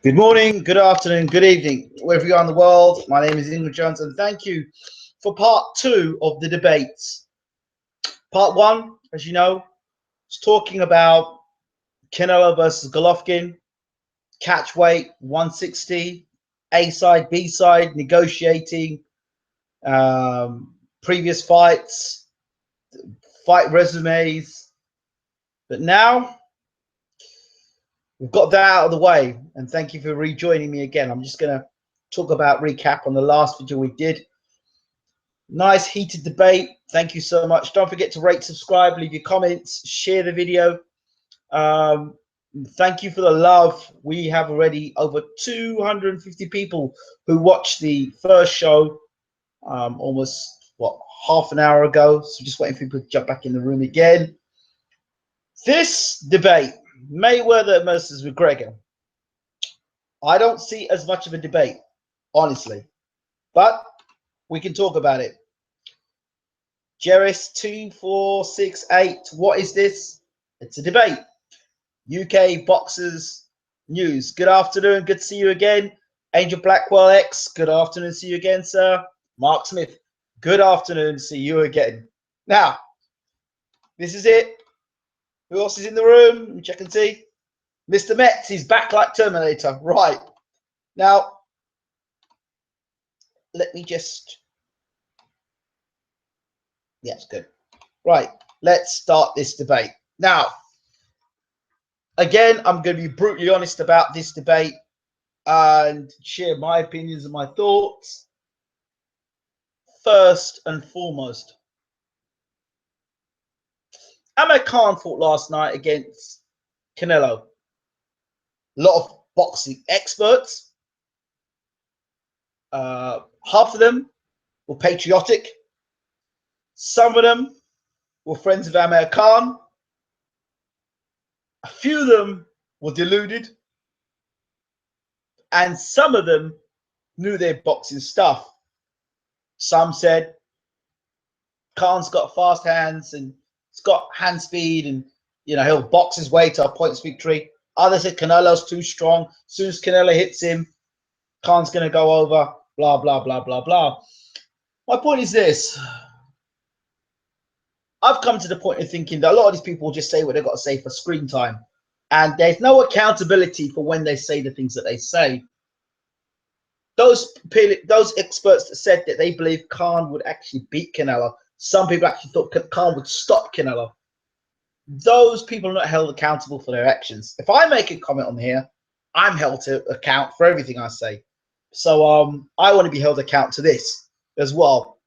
Good morning, good afternoon, good evening, wherever you are in the world. My name is Ingrid Jones, and thank you for part two of the debates. Part one, as you know, is talking about Canelo versus Golovkin, catch weight 160, A side, B side, negotiating, previous fights, fight resumes. But now we've got that out of the way, and thank you for rejoining me again. I'm just going to talk about recap on the last video we did. Nice heated debate. Thank you so much. Don't forget to rate, subscribe, leave your comments, share the video. Thank you for the love. We have already over 250 people who watched the first show almost, what, half an hour ago. So just waiting for people to jump back in the room again. This debate, Mayweather versus Mcgregor, I don't see as much of a debate, honestly, but we can talk about it. Jerris 2468. What is this? It's a debate. UK Boxers News. Good afternoon. Good to see you again. Angel Blackwell X. Good afternoon. See you again, sir. Mark Smith. Good afternoon. See you again. Now, this is it. Who else is in the room? Let me check and see. Mr. Metz. He's back like Terminator. Right. Now, let me just... Yes, good. Right. Let's start this debate. Now, again, I'm going to be brutally honest about this debate and share my opinions and my thoughts. First and foremost, Amir Khan fought last night against Canelo. A lot of boxing experts. Half of them were patriotic. Some of them were friends of Amir Khan. A few of them were deluded. And some of them knew their boxing stuff. Some said Khan's got fast hands and he's got hand speed and, you know, he'll box his way to a points victory. Others said Canelo's too strong. As soon as Canelo hits him, Khan's going to go over, blah, blah, blah, blah, blah. My point is this. I've come to the point of thinking that a lot of these people just say what they've got to say for screen time. And there's no accountability for when they say the things that they say. Those experts that said that they believe Khan would actually beat Canelo, some people actually thought Khan would stop Canelo. Those people are not held accountable for their actions. If I make a comment on here, I'm held to account for everything I say. So I want to be held account to this as well.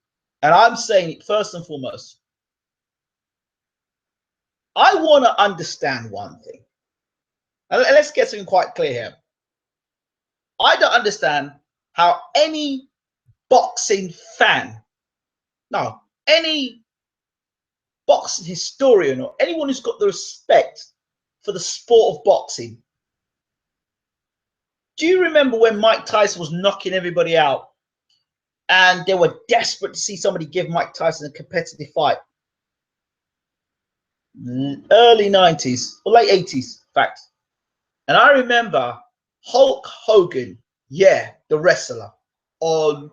And I'm saying it first and foremost. I want to understand one thing. And let's get something quite clear here. I don't understand how any boxing fan, no, any boxing historian or anyone who's got the respect for the sport of boxing. Do you remember when Mike Tyson was knocking everybody out and they were desperate to see somebody give Mike Tyson a competitive fight? Early 90s or late 80s, in fact. And I remember Hulk Hogan, yeah, the wrestler, on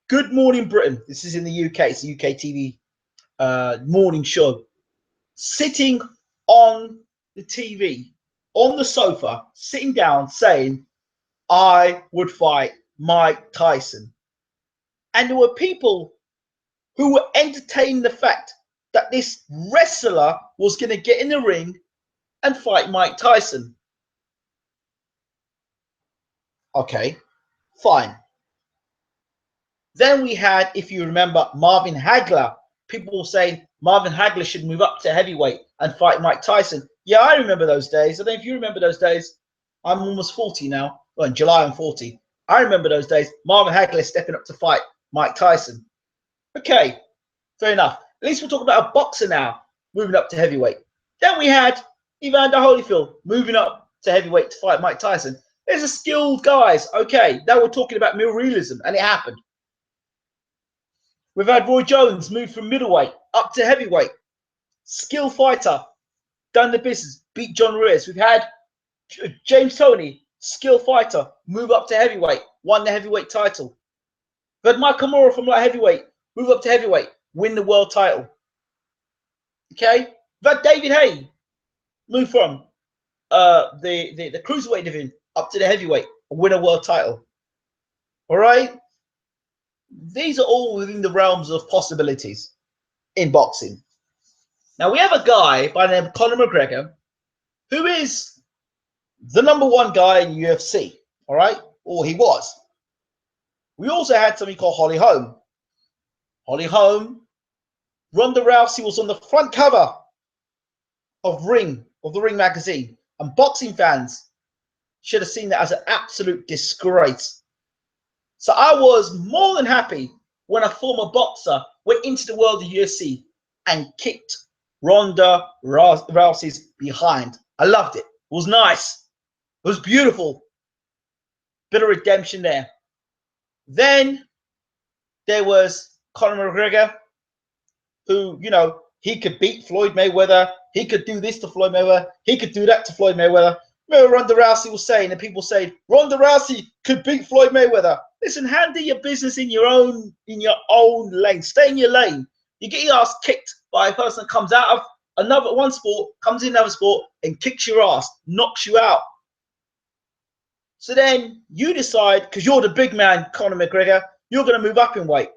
Good Morning Britain. This is in the UK. It's a UK TV morning show. Sitting on the TV, on the sofa, sitting down, saying, I would fight Mike Tyson. And there were people who were entertaining the fact that this wrestler was going to get in the ring and fight Mike Tyson. Okay, fine. Then we had, if you remember, Marvin Hagler. People were saying Marvin Hagler should move up to heavyweight and fight Mike Tyson. Yeah, I remember those days. I don't know if you remember those days. I'm almost 40 now. Well, in July, I'm 40. I remember those days. Marvin Hagler stepping up to fight Mike Tyson. Okay, fair enough. At least we're talking about a boxer now moving up to heavyweight. Then we had Evander Holyfield moving up to heavyweight to fight Mike Tyson. There's a skilled guys. Okay, now we're talking about mere realism, and it happened. We've had Roy Jones move from middleweight up to heavyweight. Skill fighter, done the business, beat John Reyes. We've had James Toney skill fighter, move up to heavyweight, won the heavyweight title. We've had Mike Kimura from light heavyweight, move up to heavyweight, win the world title. Okay, we've had David Haye move from the cruiserweight division up to the heavyweight and win a world title. All right, these are all within the realms of possibilities in boxing. Now we have a guy by the name of Conor McGregor, who is the #1 guy in UFC. All right, or he was. We also had something called Holly Holm. Holly Holm, Ronda Rousey was on the front cover of the Ring magazine, and boxing fans should have seen that as an absolute disgrace. So I was more than happy when a former boxer went into the world of UFC and kicked Ronda Rousey's behind. I loved it. It was nice. It was beautiful. Bit of redemption there. Then there was Conor McGregor, who, you know, he could beat Floyd Mayweather. He could do this to Floyd Mayweather. He could do that to Floyd Mayweather. Remember Ronda Rousey was saying, and people say Ronda Rousey could beat Floyd Mayweather. Listen, handle your business in your own lane. Stay in your lane. You get your ass kicked by a person that comes out of one sport, comes in another sport, and kicks your ass, knocks you out. So then you decide, because you're the big man, Conor McGregor, you're going to move up in weight.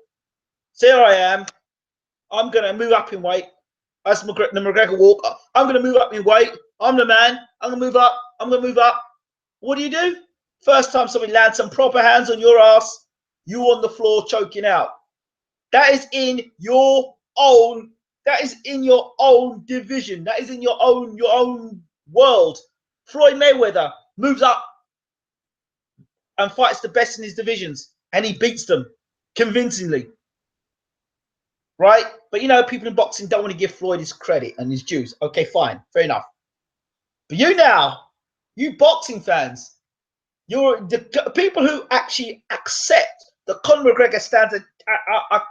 So here I am. I'm going to move up in weight. As the McGregor walk, I'm going to move up in weight. I'm the man. I'm going to move up. I'm going to move up. What do? First time somebody lands some proper hands on your ass, you on the floor choking out. That is in your own. That is in your own division. That is in your own world. Floyd Mayweather moves up and fights the best in his divisions, and he beats them convincingly. Right? But you know, people in boxing don't want to give Floyd his credit and his dues. Okay, fine, fair enough. But you boxing fans, you're the people who actually accept that Conor McGregor stands a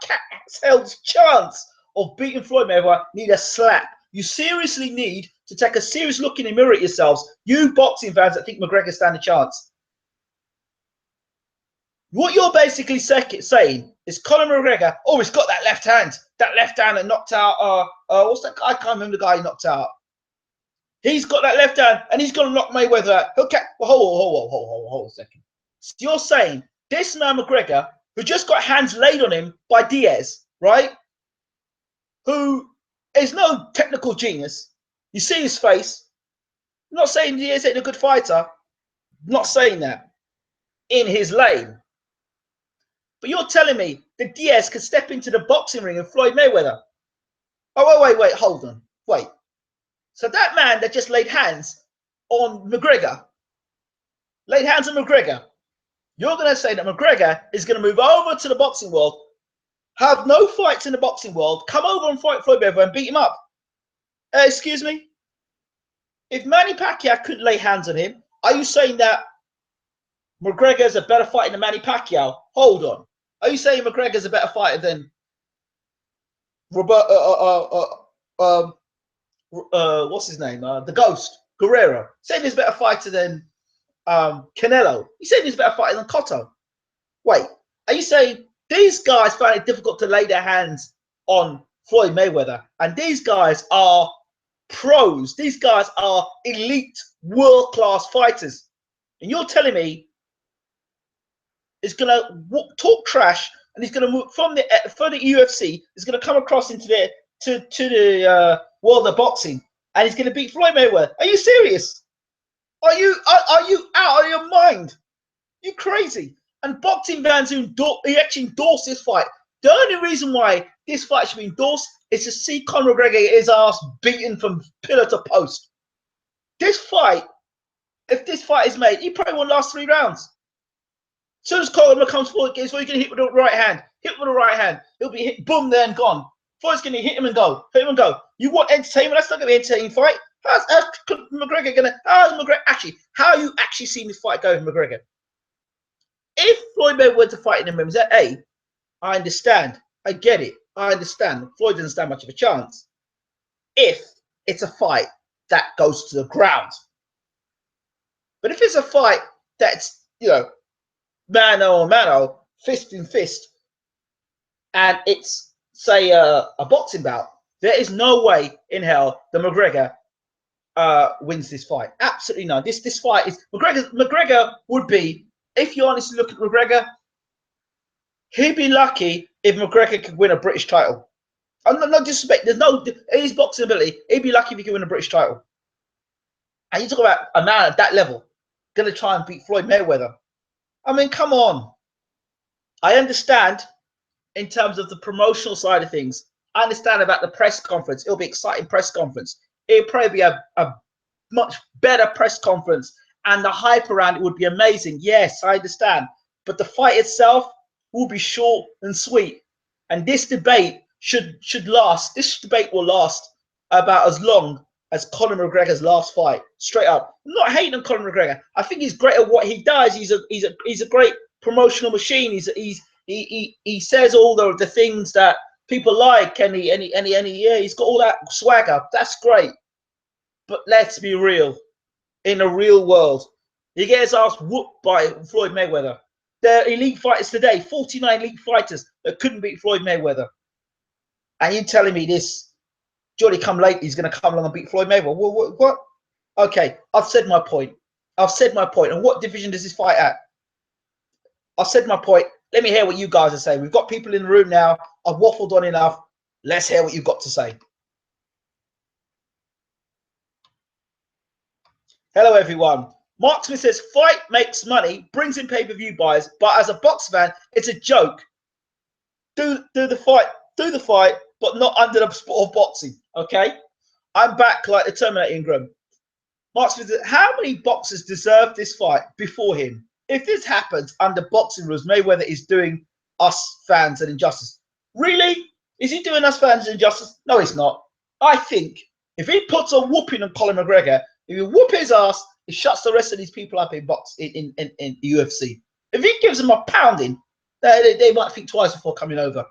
cat's held chance of beating Floyd Mayweather need a slap. You seriously need to take a serious look in the mirror at yourselves. You boxing fans that think McGregor stands a chance. What you're basically saying is Conor McGregor, oh, he's got that left hand that knocked out, what's that guy? I can't remember the guy he knocked out. He's got that left hand and he's going to knock Mayweather out. Okay, well, hold a second. So you're saying this man McGregor, who just got hands laid on him by Diaz, right? Who is no technical genius. You see his face. I'm not saying Diaz ain't a good fighter. I'm not saying that. In his lane. But you're telling me that Diaz could step into the boxing ring of Floyd Mayweather? Oh, wait, hold on. Wait. So that man that just laid hands on McGregor, you're going to say that McGregor is going to move over to the boxing world, have no fights in the boxing world, come over and fight Floyd Mayweather and beat him up? Excuse me? If Manny Pacquiao couldn't lay hands on him, are you saying that McGregor is a better fighter than Manny Pacquiao? Hold on. Are you saying McGregor's a better fighter than what's his name? The Ghost, Guerrero? Saying he's a better fighter than Canelo? You saying he's a better fighter than Cotto? Wait, are you saying these guys find it difficult to lay their hands on Floyd Mayweather? And these guys are pros. These guys are elite, world-class fighters. And you're telling me is going to talk trash, and he's going to move from the UFC. He's going to come across into the world of boxing, and he's going to beat Floyd Mayweather. Are you serious? Are you out of your mind? You crazy? And boxing fans who actually endorse this fight. The only reason why this fight should be endorsed is to see Conor McGregor get his ass beaten from pillar to post. This fight, if this fight is made, he probably won't last 3 rounds. As soon as Conor comes forward, he's going to hit with the right hand. He'll be hit, boom, there and gone. Floyd's going to hit him and go. You want entertainment? That's not going to be an entertaining fight. How's McGregor going to? How are you actually seeing this fight go with McGregor? If Floyd Mayweather to fight in the MMA, I understand. I get it. I understand. Floyd doesn't stand much of a chance. If it's a fight that goes to the ground. But if it's a fight that's, you know, mano a mano, fist in fist, and it's, say, a boxing bout, there is no way in hell that McGregor wins this fight. Absolutely no. This fight is McGregor would be, if you honestly look at McGregor, he'd be lucky if McGregor could win a British title. I'm not disrespect. There's no his boxing ability. He'd be lucky if he could win a British title. And you talk about a man at that level going to try and beat Floyd Mayweather. I mean, come on. I understand in terms of the promotional side of things. I understand about the press conference. It'll be an exciting press conference. It'll probably be a much better press conference, and the hype around it would be amazing. Yes, I understand. But the fight itself will be short and sweet. And this debate should last. This debate will last about as long as Conor McGregor's last fight. Straight up. I'm not hating on Conor McGregor. I think he's great at what he does. He's a great promotional machine. He says all the things that people like, and he's got all that swagger. That's great. But let's be real. In the real world, he gets ass whooped by Floyd Mayweather. There are elite fighters today, 49 elite fighters that couldn't beat Floyd Mayweather. And you're telling me this Johnny come late, he's going to come along and beat Floyd Mayweather? What? Okay, I've said my point. I've said my point. And what division does this fight at? I've said my point. Let me hear what you guys are saying. We've got people in the room now. I've waffled on enough. Let's hear what you've got to say. Hello, everyone. Mark Smith says, fight makes money, brings in pay-per-view buys, but as a box fan, it's a joke. Do the fight, but not under the sport of boxing, okay? I'm back like the Terminator Ingram. Mark Smith says, how many boxers deserve this fight before him? If this happens under boxing rules, Mayweather is doing us fans an injustice. Really? Is he doing us fans an injustice? No, he's not. I think if he puts a whooping on Conor McGregor, if you whoop his ass, it shuts the rest of these people up in UFC. If he gives them a pounding, they might think twice before coming over.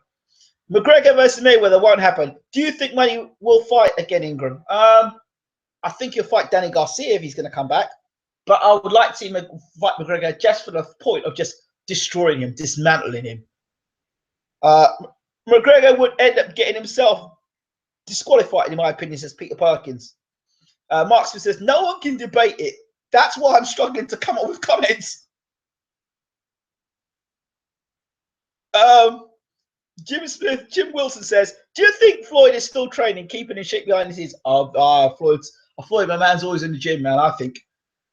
McGregor versus Mayweather won't happen. Do you think Money will fight again, Ingram? I think he'll fight Danny Garcia if he's going to come back. But I would like to see him fight McGregor just for the point of just destroying him, dismantling him. McGregor would end up getting himself disqualified, in my opinion, says Peter Perkins. Mark Smith says, no one can debate it. That's why I'm struggling to come up with comments. Jim Wilson says, do you think Floyd is still training, keeping in shape behind the scenes? Floyd, my man's always in the gym, man, I think.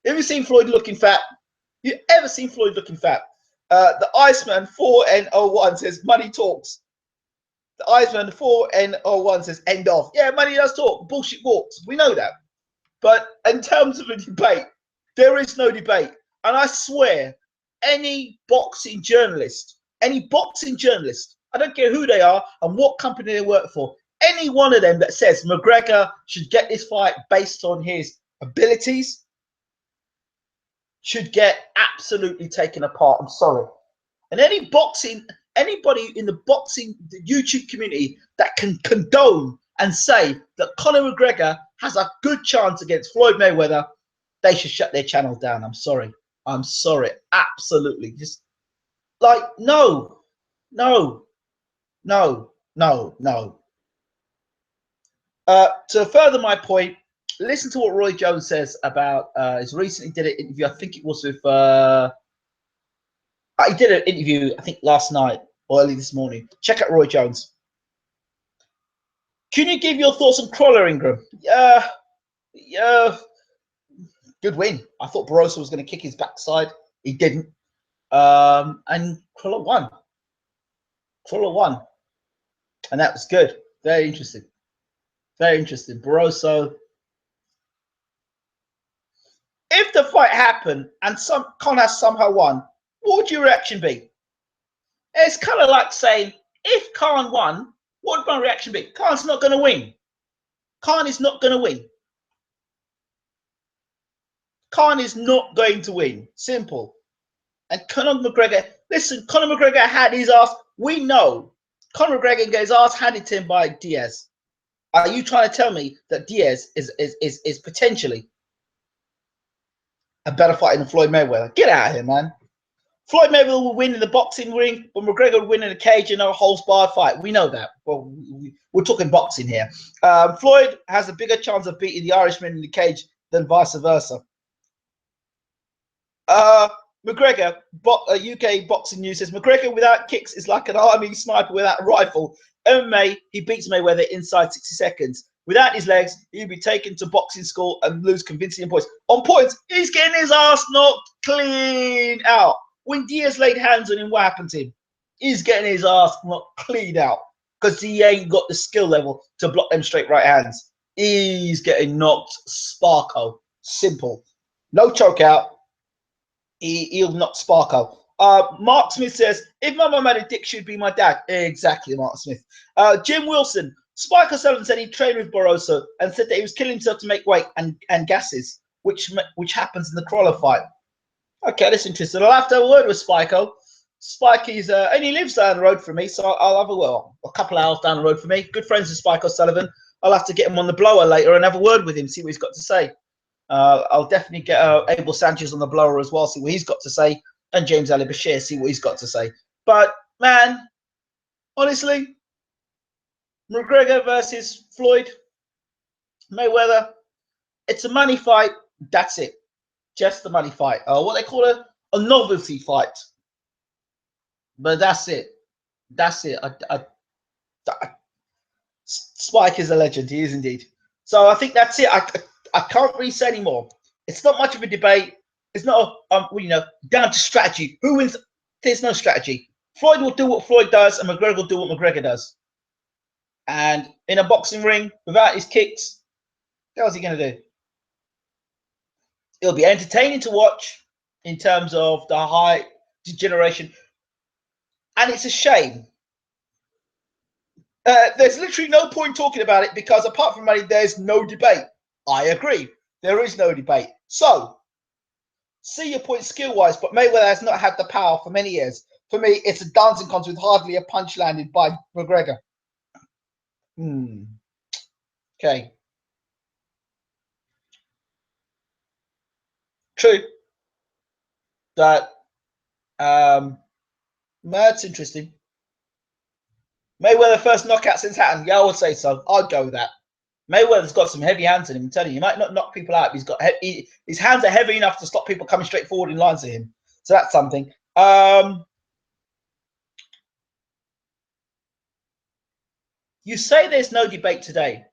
Have you seen Floyd looking fat? You ever seen Floyd looking fat? The Iceman 4N01 says, money talks. The Iceman 4N01 says, end off. Yeah, money does talk. Bullshit walks. We know that. But in terms of a debate, there is no debate. And I swear, any boxing journalist, I don't care who they are and what company they work for, any one of them that says McGregor should get this fight based on his abilities should get absolutely taken apart. I'm sorry. And anybody in the boxing YouTube community that can condone and say that Conor McGregor has a good chance against Floyd Mayweather, they should shut their channel down. I'm sorry. Absolutely. Just like, no. To further my point, listen to what Roy Jones says about his recently did an interview. I think it was with he did an interview, I think last night or early this morning. Check out Roy Jones. Can you give your thoughts on Crawler, Ingram? Yeah, good win. I thought Barroso was going to kick his backside. He didn't. And Crawler won. And that was good. Very interesting. Barroso. If the fight happened and Conor somehow won, what would your reaction be? It's kind of like saying, if Khan won, what would my reaction be? Khan's not going to win. Khan is not going to win. Khan is not going to win. Simple. And Conor McGregor, listen, Conor McGregor had his ass. We know Conor McGregor got his ass handed to him by Diaz. Are you trying to tell me that Diaz is potentially a better fighter than Floyd Mayweather. Get out of here, man. Floyd Mayweather will win in the boxing ring, but McGregor will win in a cage in a holds barred fight. We know that. Well, we're talking boxing here. Floyd has a bigger chance of beating the Irishman in the cage than vice versa. McGregor, UK Boxing News says McGregor without kicks is like an army sniper without a rifle. MMA, he beats Mayweather inside 60 seconds. Without his legs, he'd be taken to boxing school and lose convincing points. On points, he's getting his ass knocked clean out. When Diaz laid hands on him, what happened to him? He's getting his ass knocked clean out because he ain't got the skill level to block them straight right hands. He's getting knocked sparko. Simple. No choke out. He'll knock sparko. Mark Smith says, if my mum had a dick, she'd be my dad. Exactly, Mark Smith. Jim Wilson, Spike O'Sullivan said he trained with Barroso and said that he was killing himself to make weight and gases, which happens in the Crawler fight. Okay, that's interesting. I'll have to have a word with Spiko. Spikey's, and he lives down the road from me, so I'll have a couple hours down the road from me. Good friends with Spike O'Sullivan. I'll have to get him on the blower later and have a word with him, see what he's got to say. I'll definitely get Abel Sanchez on the blower as well, see what he's got to say, and James Ali Bashir, see what he's got to say. But, man, honestly, McGregor versus Floyd Mayweather, it's a money fight. That's it. Just the money fight. What they call a novelty fight. But that's it. That's it. Spike is a legend. He is indeed. So I think that's it. I can't really say anymore. It's not much of a debate. It's not down to strategy. Who wins? There's no strategy. Floyd will do what Floyd does, and McGregor will do what McGregor does. And in a boxing ring, without his kicks, how's he going to do? It'll be entertaining to watch in terms of the high degeneration. And it's a shame. There's literally no point talking about it because apart from money, there's no debate. I agree. There is no debate. So, see your point skill-wise, but Mayweather has not had the power for many years. For me, it's a dancing contest with hardly a punch landed by McGregor. Okay. True. That that's interesting. Mayweather first knockout since Hatton. Yeah, I would say so. I'd go with that. Mayweather's got some heavy hands in him. I'm telling you, he might not knock people out. But his hands are heavy enough to stop people coming straight forward in lines to him. So that's something. You say there's no debate today.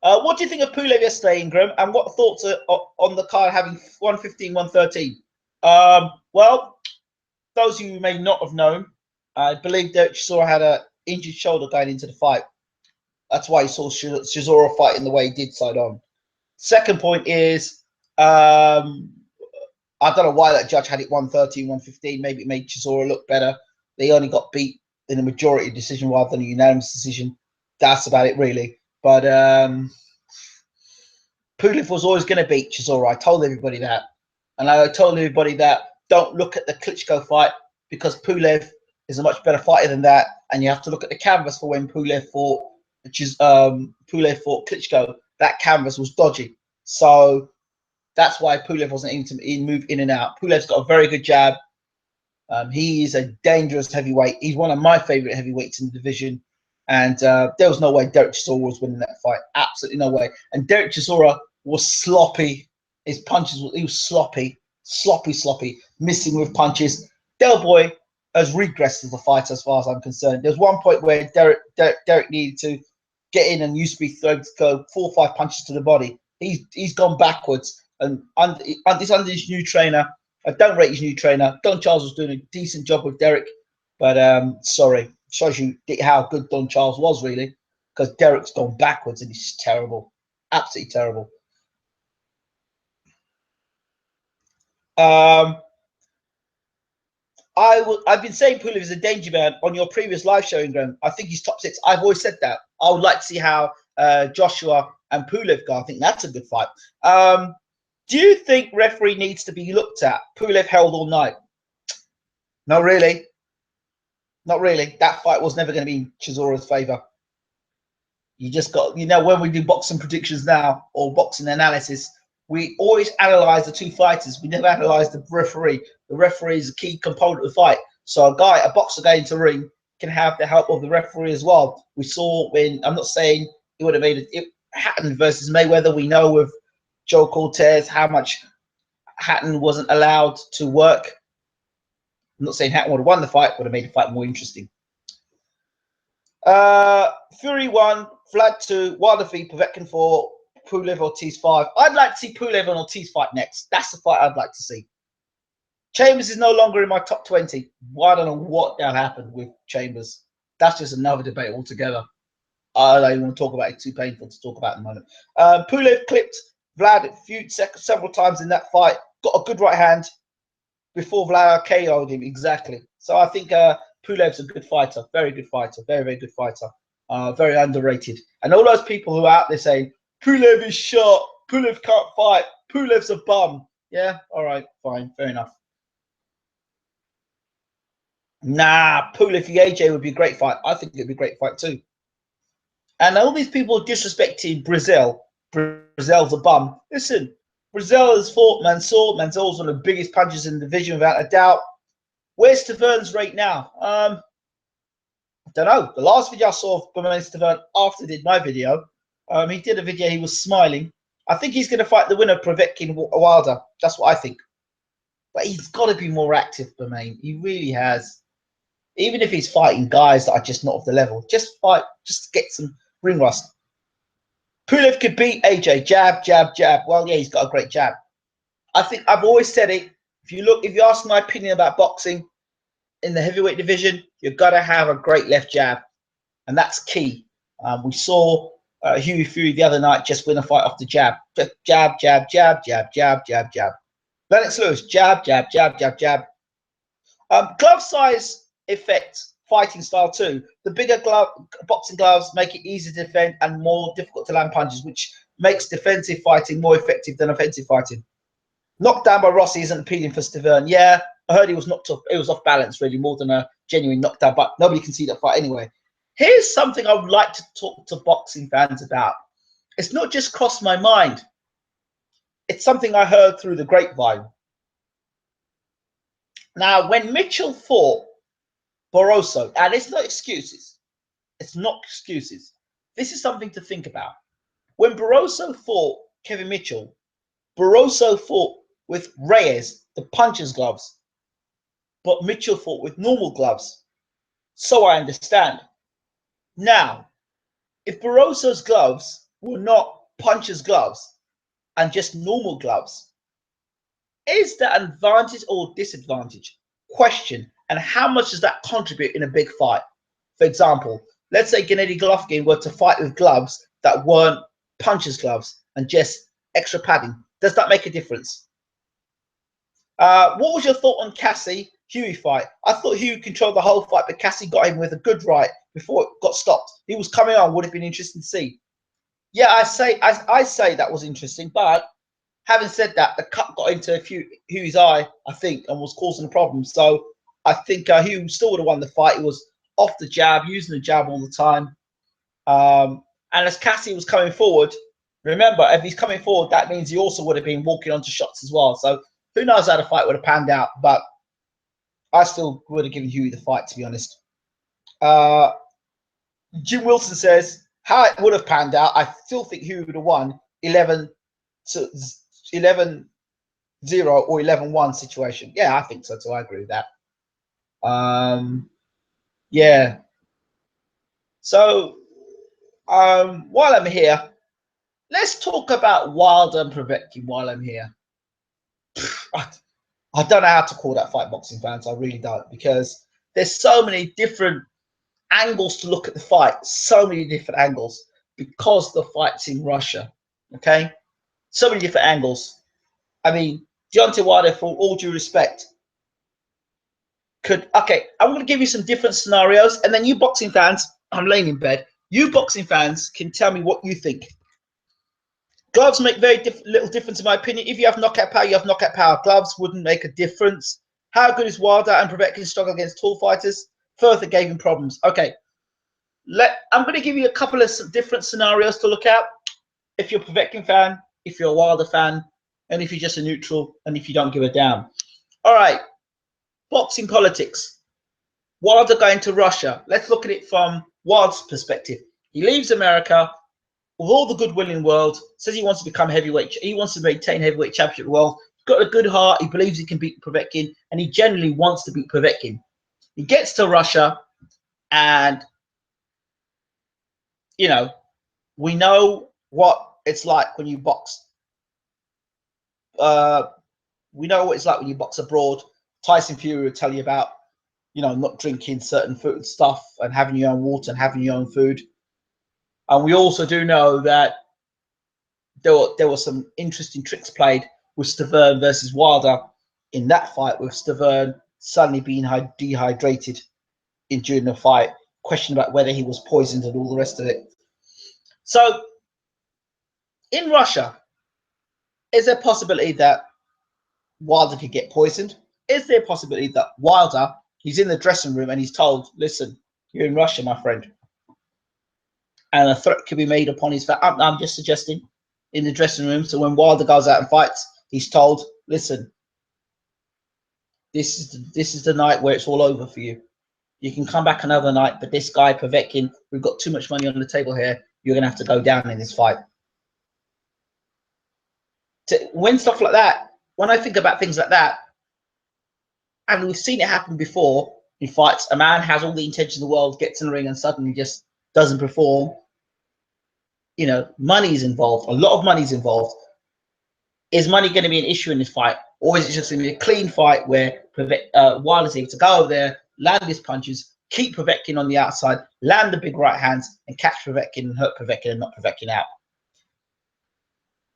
What do you think of Pulev yesterday, Ingram? And what thoughts are on the card having 115, 113? Well, those of you who may not have known, I believe that Chisora had an injured shoulder going into the fight. That's why you saw Chisora fighting the way he did side on. Second point is, I don't know why that judge had it 113, 115. Maybe it made Chisora look better. They only got beat in a majority decision rather than a unanimous decision. That's about it, really. But Pulev was always going to beat Chisora. I told everybody that. And I told everybody that don't look at the Klitschko fight because Pulev is a much better fighter than that. And you have to look at the canvas for when Pulev fought, Pulev fought Klitschko. That canvas was dodgy. So that's why Pulev wasn't able to move in and out. Pulev's got a very good jab. He is a dangerous heavyweight. He's one of my favorite heavyweights in the division. And there was no way Derek Chisora was winning that fight. Absolutely no way. And Derek Chisora was sloppy. His punches, he was sloppy, missing with punches. Del Boy has regressed as a fighter as far as I'm concerned. There's one point where Derek needed to get in and used to be thrown to go 4 or 5 punches to the body. He's gone backwards. And under his new trainer, I don't rate his new trainer. Don Charles was doing a decent job with Derek. But sorry, shows you how good Don Charles was, really. Because Derek's gone backwards and he's terrible. Absolutely terrible. I've been saying Pulev is a danger man on your previous live show, Ingram. I think he's top 6. I've always said that. I would like to see how Joshua and Pulev go. I think that's a good fight. Do you think referee needs to be looked at? Pulev held all night. No, really. Not really. That fight was never going to be in Chisora's favor. You just got, when we do boxing predictions now or boxing analysis, we always analyze the two fighters. We never analyze the referee. The referee is a key component of the fight. So a boxer going to ring can have the help of the referee as well. We saw when, I'm not saying it would have made it Hatton versus Mayweather. We know with Joe Cortez how much Hatton wasn't allowed to work. I'm not saying Hatton would have won the fight, would have made the fight more interesting. Fury 1, Vlad 2, Wilder 3, Povetkin 4, Pulev Ortiz 5. I'd like to see Pulev and Ortiz fight next. That's the fight I'd like to see. Chambers is no longer in my top 20. Well, I don't know what the hell happened with Chambers. That's just another debate altogether. I don't even want to talk about it. It's too painful to talk about at the moment. Pulev clipped Vlad several times in that fight. Got a good right hand before Vlad KO'd him. Exactly. So I think Pulev's a good fighter. Very good fighter. Very, very good fighter. Very underrated. And all those people who are out there saying, Pulev is shot. Pulev can't fight. Pulev's a bum. Yeah, all right, fine, fair enough. Nah, Pulev v AJ would be a great fight. I think it'd be a great fight too. And all these people disrespecting Brazil. Brazil's a bum. Listen, Brazil has fought Mansour. Mansour's one of the biggest punchers in the division without a doubt. Where's Tavern's rate now? I don't know. The last video I saw of Bermane Tavern after I did my video, he did a video, he was smiling. I think he's going to fight the winner of Povetkin Wilder. That's what I think. But he's got to be more active, Bermane. He really has. Even if he's fighting guys that are just not of the level, just fight, just get some ring rust. Pulev could beat AJ. Jab, jab, jab. Well, yeah, he's got a great jab. I think I've always said it. If you ask my opinion about boxing in the heavyweight division, you've got to have a great left jab, and that's key. We saw Hughie Fury the other night just win a fight off the jab. Just jab, jab, jab, jab, jab, jab, jab. Lennox Lewis, jab, jab, jab, jab, jab. Glove size effect, fighting style too. The bigger boxing gloves make it easier to defend and more difficult to land punches, which makes defensive fighting more effective than offensive fighting. Knocked down by Rossi isn't appealing for Stavern. Yeah, I heard he was knocked off. It was off balance, really, more than a genuine knockdown. But nobody can see that fight anyway. Here's something I would like to talk to boxing fans about. It's not just crossed my mind. It's something I heard through the grapevine. Now, when Mitchell fought Barroso, and it's not excuses. It's not excuses. This is something to think about. When Barroso fought Kevin Mitchell, Barroso fought with Reyes, the puncher's gloves, but Mitchell fought with normal gloves. So I understand. Now, if Barroso's gloves were not puncher's gloves and just normal gloves, is that an advantage or disadvantage? Question. And how much does that contribute in a big fight? For example, let's say Gennady Golovkin were to fight with gloves that weren't puncher's gloves and just extra padding. Does that make a difference? What was your thought on Cassie Hughie fight? I thought Hughie controlled the whole fight, but Cassie got him with a good right before it got stopped. He was coming on. Would have been interesting to see. Yeah, I say that was interesting, but having said that, the cut got into Hughie's eye, I think, and was causing a problem. So I think Hughie still would have won the fight. He was off the jab, using the jab all the time. And as Cassie was coming forward, remember, if he's coming forward, that means he also would have been walking onto shots as well. So who knows how the fight would have panned out, but I still would have given Hughie the fight, to be honest. Jim Wilson says, how it would have panned out, I still think Hughie would have won 11-0 or 11-1 situation. Yeah, I think so too. I agree with that. Yeah. So while I'm here, let's talk about Wilder and Povetkin while I'm here. I don't know how to call that fight, boxing fans. I really don't, because there's so many different angles to look at the fight. So many different angles because the fight's in Russia. Okay, so many different angles. I mean, Deontay Wilder, for all due respect, okay, I'm going to give you some different scenarios, and then you boxing fans, I'm laying in bed. You boxing fans can tell me what you think. Gloves make very little difference in my opinion. If you have knockout power, you have knockout power. Gloves wouldn't make a difference. How good is Wilder and Povetkin struggle against tall fighters? Further gave him problems. Okay, I'm going to give you a couple of different scenarios to look at. If you're a Povetkin fan, if you're a Wilder fan, and if you're just a neutral, and if you don't give a damn. All right, boxing politics. Wilder going to Russia. Let's look at it from Wilder's perspective. He leaves America with all the goodwill in the world, says he wants to become heavyweight. He wants to maintain heavyweight championship of the world. He's got a good heart. He believes he can beat Povetkin, and he genuinely wants to beat Povetkin. He gets to Russia, and, you know, we know what it's like when you box. We know what it's like when you box abroad. Tyson Fury will tell you about, you know, not drinking certain food stuff and having your own water and having your own food. And we also do know that there were some interesting tricks played with Stavern versus Wilder in that fight, with Stavern suddenly being dehydrated during the fight. Question about whether he was poisoned and all the rest of it. So in Russia, is there a possibility that Wilder could get poisoned? Is there a possibility that Wilder, he's in the dressing room and he's told, listen, you're in Russia, my friend, and a threat could be made upon his family? I'm just suggesting, in the dressing room, so when Wilder goes out and fights, he's told, listen, this is the night where it's all over for you. You can come back another night, but this guy Povetkin, we've got too much money on the table here. You're gonna have to go down in this fight. When stuff like that, when I think about things like that, and we've seen it happen before in fights, a man has all the intention in the world, gets in the ring, and suddenly just doesn't perform. You know, money is involved. A lot of money is involved. Is money going to be an issue in this fight, or is it just going to be a clean fight where Wilder's able to go over there, land his punches, keep Povetkin on the outside, land the big right hands, and catch Povetkin and hurt Povetkin and knock Povetkin out?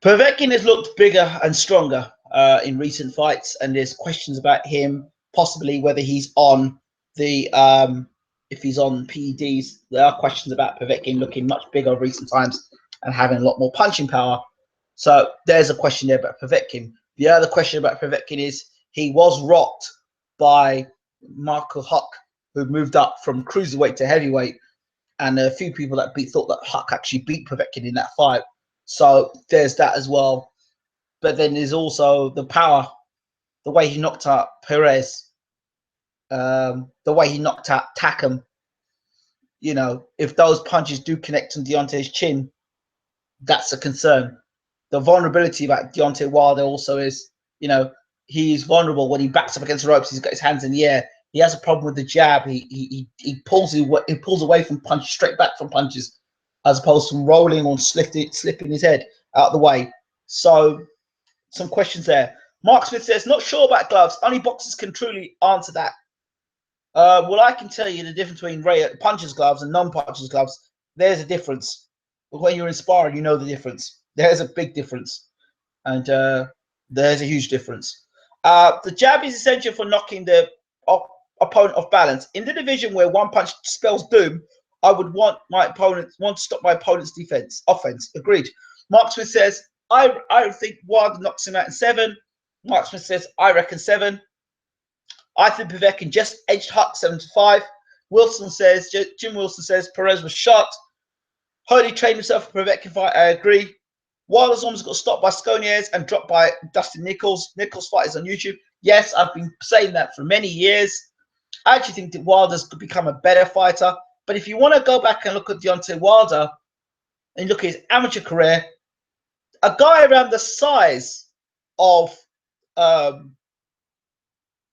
Povetkin has looked bigger and stronger in recent fights, and there's questions about him possibly whether he's on the if he's on PEDs. There are questions about Povetkin looking much bigger in recent times and having a lot more punching power. So there's a question there about Povetkin. The other question about Povetkin is he was rocked by Michael Huck, who moved up from cruiserweight to heavyweight, and a few people that thought that Huck actually beat Povetkin in that fight. So there's that as well. But then there's also the power, the way he knocked out Perez, the way he knocked out Takam. You know, if those punches do connect on Deontay's chin, that's a concern. The vulnerability about Deontay Wilder also is, you know, he's vulnerable when he backs up against the ropes. He's got his hands in the air. He has a problem with the jab. He pulls away from punches, straight back from punches, as opposed to rolling or slipping his head out of the way. So some questions there. Mark Smith says, not sure about gloves. Only boxers can truly answer that. Well, I can tell you the difference between puncher's gloves and non-puncher's gloves. There's a difference. When you're in sparring, you know the difference. There's a big difference. And there's a huge difference. The jab is essential for knocking the opponent off balance. In the division where one punch spells doom, I would want to stop my opponent's offense. Agreed. Mark Smith says, I think Wilder knocks him out in 7. Mark Smith says, I reckon 7. I think Povetkin just edged Huck 7-5. Wilson says, Jim Wilson says, Perez was shot. Heard he trained himself for Povetkin fight. I agree. Wilder's almost got stopped by Sconiers and dropped by Dustin Nichols. Nichols' fight is on YouTube. Yes, I've been saying that for many years. I actually think that Wilder's could become a better fighter. But if you want to go back and look at Deontay Wilder and look at his amateur career, a guy around the size of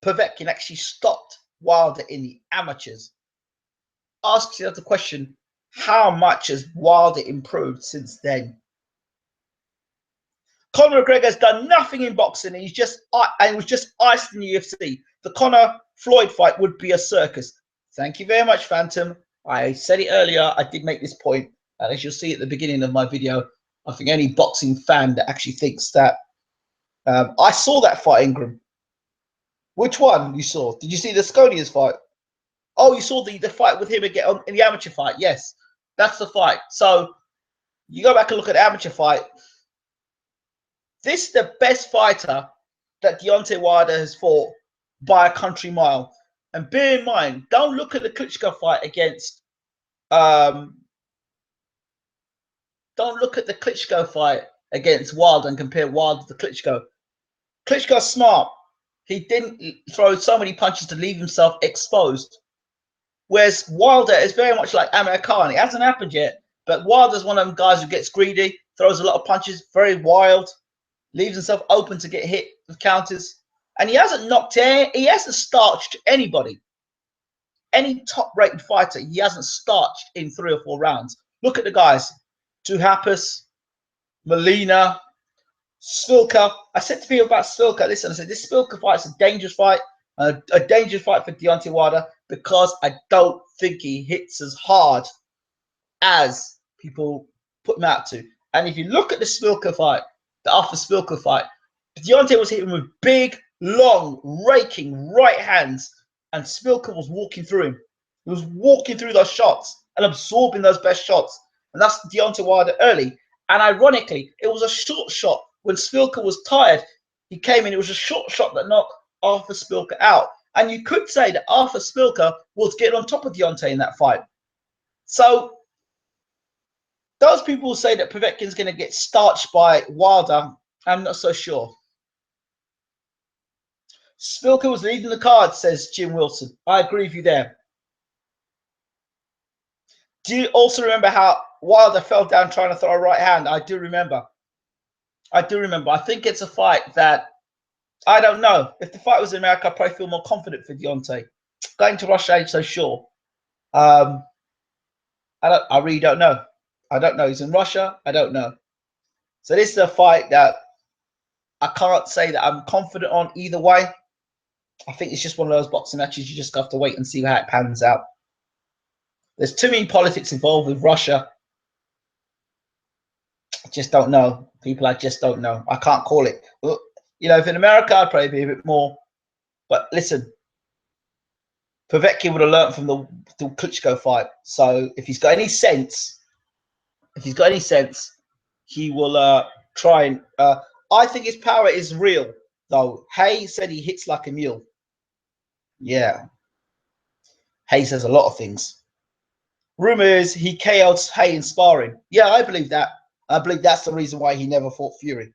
Povetkin actually stopped Wilder in the amateurs. Ask yourself the question, how much has Wilder improved since then? Conor McGregor has done nothing in boxing. He was just iced in the UFC. The Conor Floyd fight would be a circus. Thank you very much, Phantom. I said it earlier. I did make this point, and as you'll see at the beginning of my video, I think any boxing fan that actually thinks that I saw that fight, Ingram. Which one you saw? Did you see the Sconiers fight? Oh, you saw the fight with him again in the amateur fight. Yes, that's the fight. So you go back and look at the amateur fight. This is the best fighter that Deontay Wilder has fought by a country mile. And bear in mind, don't look at the Klitschko fight against don't look at the Klitschko fight against Wilder and compare Wilder to Klitschko. Klitschko's smart. He didn't throw so many punches to leave himself exposed. Whereas Wilder is very much like Amir Khan. It hasn't happened yet, but Wilder's one of them guys who gets greedy, throws a lot of punches, very wild, leaves himself open to get hit with counters. And he hasn't knocked he hasn't starched anybody. Any top-rated fighter, he hasn't starched in 3 or 4 rounds. Look at the guys. Tuhapas, Molina, Spilka. I said to people about Spilka, listen, I said, this Spilka fight's a dangerous fight, a dangerous fight for Deontay Wilder, because I don't think he hits as hard as people put him out to. And if you look at the Spilka fight, the Arthur Spilka fight, Deontay was hitting with big, long, raking right hands, and Spilka was walking through him. He was walking through those shots and absorbing those best shots. And that's Deontay Wilder early. And ironically, it was a short shot. When Spilka was tired, he came in. It was a short shot that knocked Arthur Spilka out. And you could say that Arthur Spilka was getting on top of Deontay in that fight. So those people who say that Povetkin's going to get starched by Wilder, I'm not so sure. Spilka was leading the card, says Jim Wilson. I agree with you there. Do you also remember how Wilder fell down trying to throw a right hand? I do remember. I do remember. I think it's a fight that, I don't know. If the fight was in America, I'd probably feel more confident for Deontay. Going to Russia, I ain't so sure. I really don't know. I don't know. He's in Russia. I don't know. So this is a fight that I can't say that I'm confident on either way. I think it's just one of those boxing matches you just have to wait and see how it pans out. There's too many politics involved with Russia. I just don't know. People, I just don't know. I can't call it. You know, if in America, I'd probably be a bit more. But listen, Povetkin would have learned from the Klitschko fight. So if he's got any sense, he will try and. I think his power is real, though. Hayes said he hits like a mule. Yeah. Hayes says a lot of things. Rumor is he KO'd Hay in sparring. Yeah, I believe that. I believe that's the reason why he never fought Fury.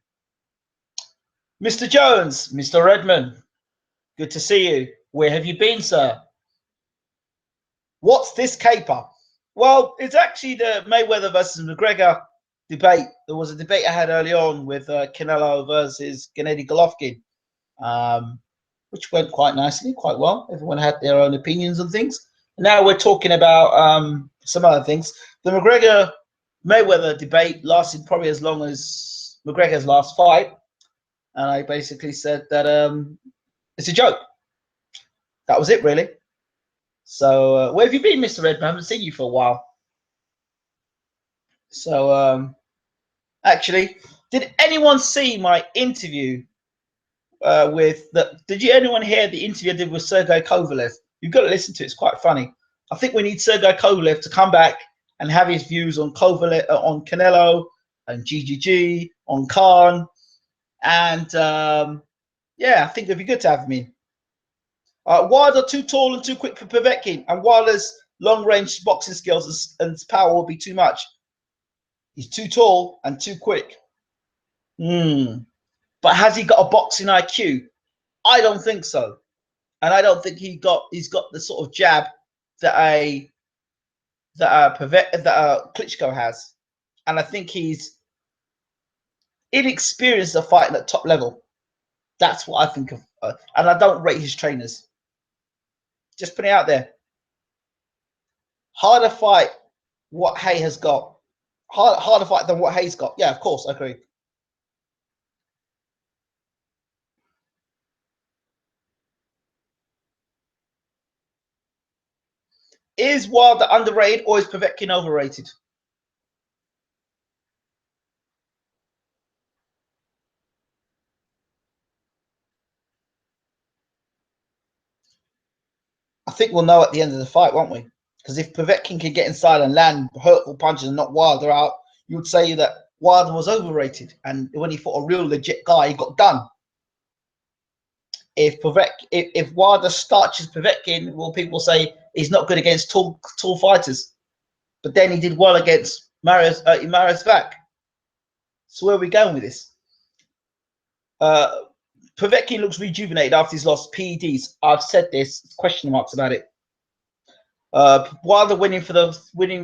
Mr. Jones, Mr. Redman, good to see you. Where have you been, sir? What's this caper? Well, it's actually the Mayweather versus Mcgregor debate. There was a debate I had early on with Canelo versus Gennady Golovkin, which went quite nicely, quite well. Everyone had their own opinions on things. Now we're talking about some other things. The McGregor-Mayweather debate lasted probably as long as McGregor's last fight. And I basically said that it's a joke. That was it, really. So where have you been, Mr. Redman? I haven't seen you for a while. So actually, did anyone see my interview did anyone hear the interview I did with Sergey Kovalev? You've got to listen to it. It's quite funny. I think we need Sergey Kovalev to come back and have his views on Kovalev, on Canelo, and GGG, on Khan. And yeah, I think it'd be good to have him in. Wilder too tall and too quick for Povetkin, and Wilder's long-range boxing skills and power will be too much. He's too tall and too quick. But has he got a boxing IQ? I don't think so, and I don't think he's got the sort of jab that Klitschko has, and I think he's inexperienced at fighting at top level. That's what I think of, and I don't rate his trainers. Just putting it out there. Harder fight what Hay has got. Harder fight than what Hay's got. Yeah, of course, I agree. Is Wilder underrated or is Povetkin overrated? I think we'll know at the end of the fight, won't we? Because if Povetkin can get inside and land hurtful punches and knock Wilder out, you would say that Wilder was overrated. And when he fought a real legit guy, he got done. If Wilder starches Povetkin, well, people say he's not good against tall fighters. But then he did well against Maris Vac. So where are we going with this? Povetkin looks rejuvenated after his lost PEDs. I've said this, question marks about it. Wilder winning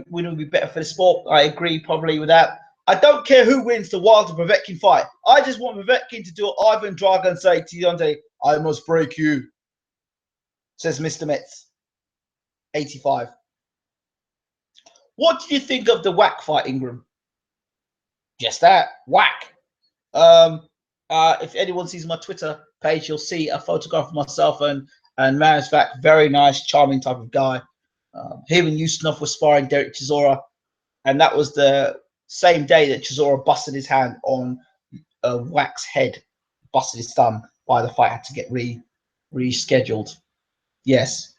would be better for the sport. I agree probably with that. I don't care who wins the Wilder Povetkin fight. I just want Povetkin to do what Ivan Drago and say to Deontay, I must break you, says Mr. Metz, 85. What do you think of the whack fight, Ingram? Just that, whack. If anyone sees my Twitter page, you'll see a photograph of myself and Marisvac, very nice, charming type of guy. Him and Ustinov were sparring Derek Chisora, and that was the same day that Chisora busted his hand on Whack's head, busted his thumb. Why the fight had to get rescheduled. Yes.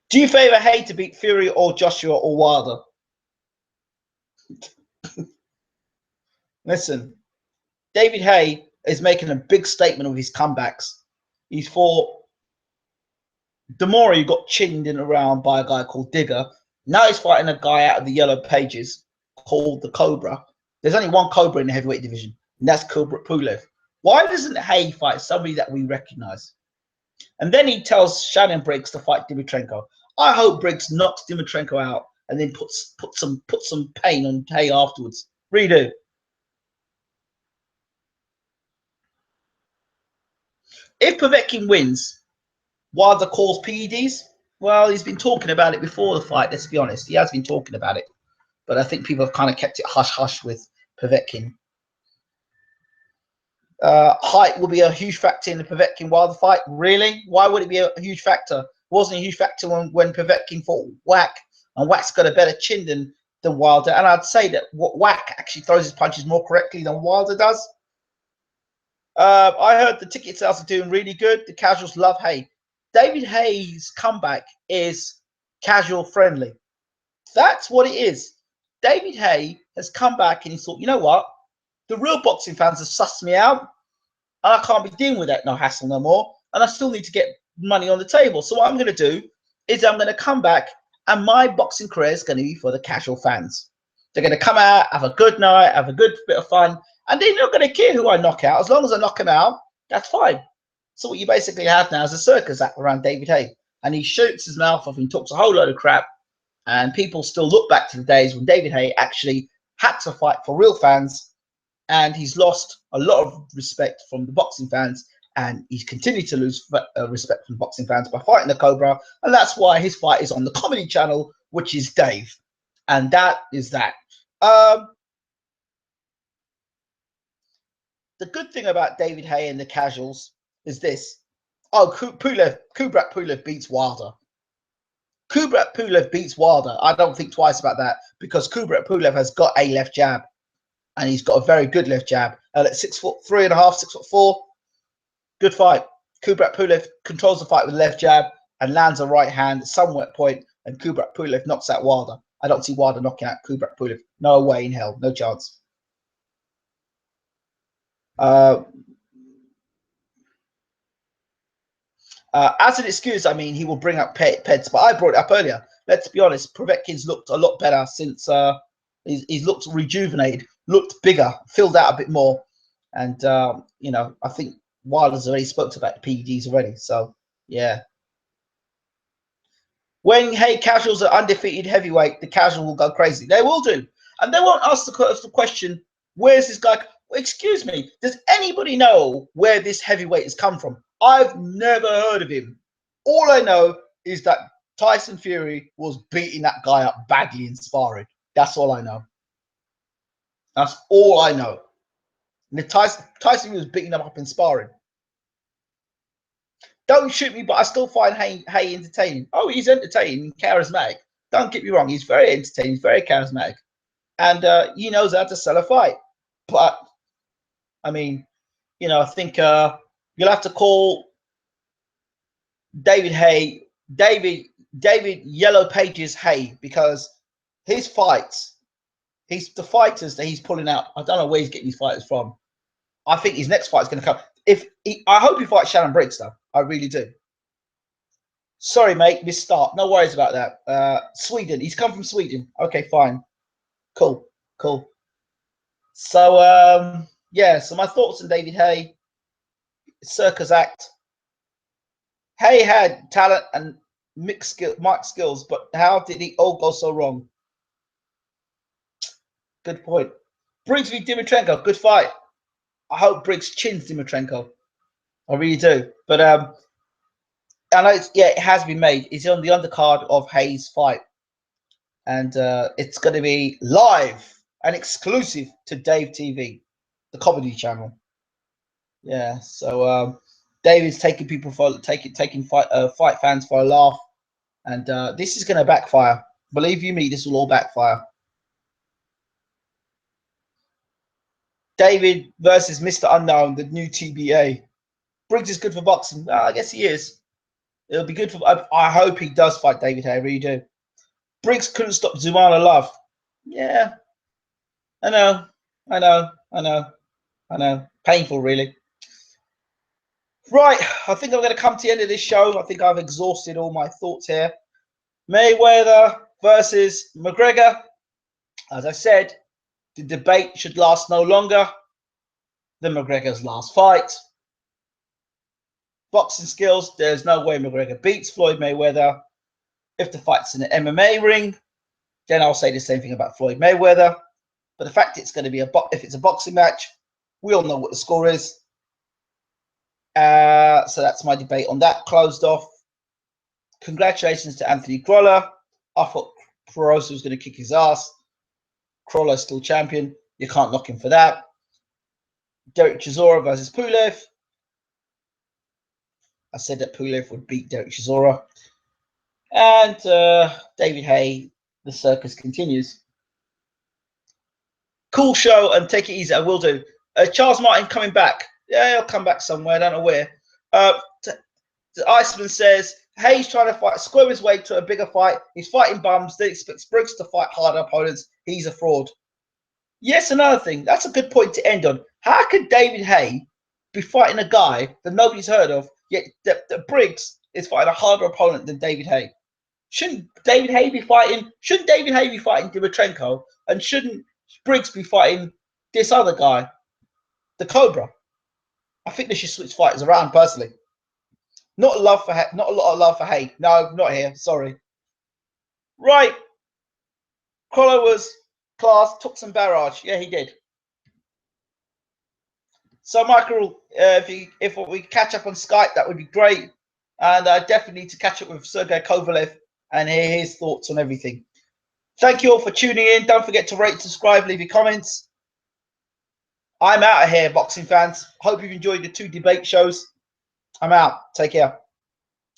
Do you favor Hay to beat Fury or Joshua or Wilder? Listen, David Hay is making a big statement of his comebacks. He's fought Demore, who got chinned in around by a guy called Digger. Now he's fighting a guy out of the Yellow Pages called the Cobra. There's only one Cobra in the heavyweight division, and that's Kubrat Pulev. Why doesn't Hay fight somebody that we recognize? And then he tells Shannon Briggs to fight Dimitrenko. I hope Briggs knocks Dimitrenko out and then put some pain on Hay afterwards. Really do. If Povetkin wins, Wilder calls PEDs, well, he's been talking about it before the fight, let's be honest. He has been talking about it. But I think people have kind of kept it hush-hush with Povetkin. Height will be a huge factor in the Povetkin-Wilder fight. Really? Why would it be a huge factor? It wasn't a huge factor when Povetkin fought Whack, and Whack's got a better chin than Wilder. And I'd say that Whack actually throws his punches more correctly than Wilder does. I heard the ticket sales are doing really good. The casuals love Hay. David Hay's comeback is casual friendly. That's what it is. David Hay has come back and he thought, you know what? The real boxing fans have sussed me out, and I can't be dealing with that no hassle no more. And I still need to get money on the table. So what I'm going to do is I'm going to come back, and my boxing career is going to be for the casual fans. They're going to come out, have a good night, have a good bit of fun, and they're not going to care who I knock out. As long as I knock him out, that's fine. So what you basically have now is a circus act around David Hay, and he shoots his mouth off and talks a whole load of crap. And people still look back to the days when David Hay actually had to fight for real fans, and he's lost a lot of respect from the boxing fans, and he's continued to lose respect from boxing fans by fighting the Cobra, and that's why his fight is on the comedy channel, which is Dave, and that is that. The good thing about David Hay and the casuals is this. Oh, Kubrat Pulev beats Wilder. Kubrat Pulev beats Wilder. I don't think twice about that, because Kubrat Pulev has got a left jab, and he's got a very good left jab. And at 6'3.5", 6'4", good fight. Kubrat Pulev controls the fight with left jab and lands a right hand at some point, and Kubrat Pulev knocks out Wilder. I don't see Wilder knocking out Kubrat Pulev. No way in hell. No chance. As an excuse, I mean, he will bring up Peds, but I brought it up earlier. Let's be honest, Povetkin's looked a lot better since he's looked rejuvenated, looked bigger, filled out a bit more. And, you know, I think Wilder's already spoke about the PEDs already. So, yeah. When, hey, casuals are undefeated heavyweight, the casual will go crazy. They will do. And they won't ask the question, where's this guy? Excuse me, does anybody know where this heavyweight has come from? I've never heard of him. All I know is that Tyson Fury was beating that guy up badly in sparring. That's all I know. That's all I know. And Tyson was beating him up in sparring. Don't shoot me, but I still find Hay entertaining. Oh, he's entertaining, charismatic. Don't get me wrong, he's very entertaining, he's very charismatic. And he knows how to sell a fight. But, I mean, you know, I think you'll have to call David Hay, David Yellow Pages Hay, because his fights, the fighters that he's pulling out, I don't know where he's getting these fighters from. I think his next fight is going to come. I hope he fights Shannon Briggs, though. I really do. Sorry, mate, missed start. No worries about that. Sweden. He's come from Sweden. Okay, fine. Cool. So yeah, so my thoughts on David Haye, circus act. Haye had talent and mixed skills, but how did it all go so wrong? Good point. Briggs v Dimitrenko, good fight. I hope Briggs chins Dimitrenko. I really do. But I know it has been made. It's on the undercard of Haye's fight, and it's going to be live and exclusive to Dave TV, the comedy channel. Yeah. So David's taking people for taking fight fans for a laugh, and this is going to backfire. Believe you me, this will all backfire. David versus Mr. Unknown, the new TBA. Briggs is good for boxing. I guess he is. It'll be good for. I hope he does fight David Haye. I really do. Briggs couldn't stop Zumana Love. Yeah, I know, I know, I know, I know. Painful, really. Right, I think I'm going to come to the end of this show. I think I've exhausted all my thoughts here. Mayweather versus McGregor. As I said, the debate should last no longer than McGregor's last fight. Boxing skills, there's no way McGregor beats Floyd Mayweather. If the fight's in an MMA ring, then I'll say the same thing about Floyd Mayweather. But the fact it's going to be if it's a boxing match, we all know what the score is. So that's my debate on that closed off. Congratulations to Anthony Crolla. I thought Perosa was going to kick his ass. Crolla's still champion. You can't knock him for that. Derek Chisora versus Pulev. I said that Pulev would beat Derek Chisora. And David Haye, the circus continues. Cool show, and take it easy. I will do. Charles Martin coming back. Yeah, he'll come back somewhere. I don't know where. The Iceman says Haye's trying to square his way to a bigger fight. He's fighting bums. They expect Briggs to fight harder opponents. He's a fraud. Yes, another thing. That's a good point to end on. How could David Haye be fighting a guy that nobody's heard of, yet that Briggs is fighting a harder opponent than David Haye? Shouldn't David Haye be fighting Dimitrenko, and shouldn't Briggs be fighting this other guy, the Cobra? I think they should switch fighters around personally. Not a lot of love for Haye. No, not here. Sorry. Right. Crolla was class, took some barrage. Yeah, he did. So, Michael, if we catch up on Skype, that would be great. And I definitely need to catch up with Sergey Kovalev and hear his thoughts on everything. Thank you all for tuning in. Don't forget to rate, subscribe, leave your comments. I'm out of here, boxing fans. Hope you've enjoyed the 2 debate shows. I'm out. Take care.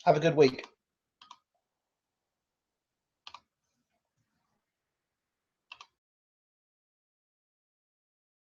Have a good week.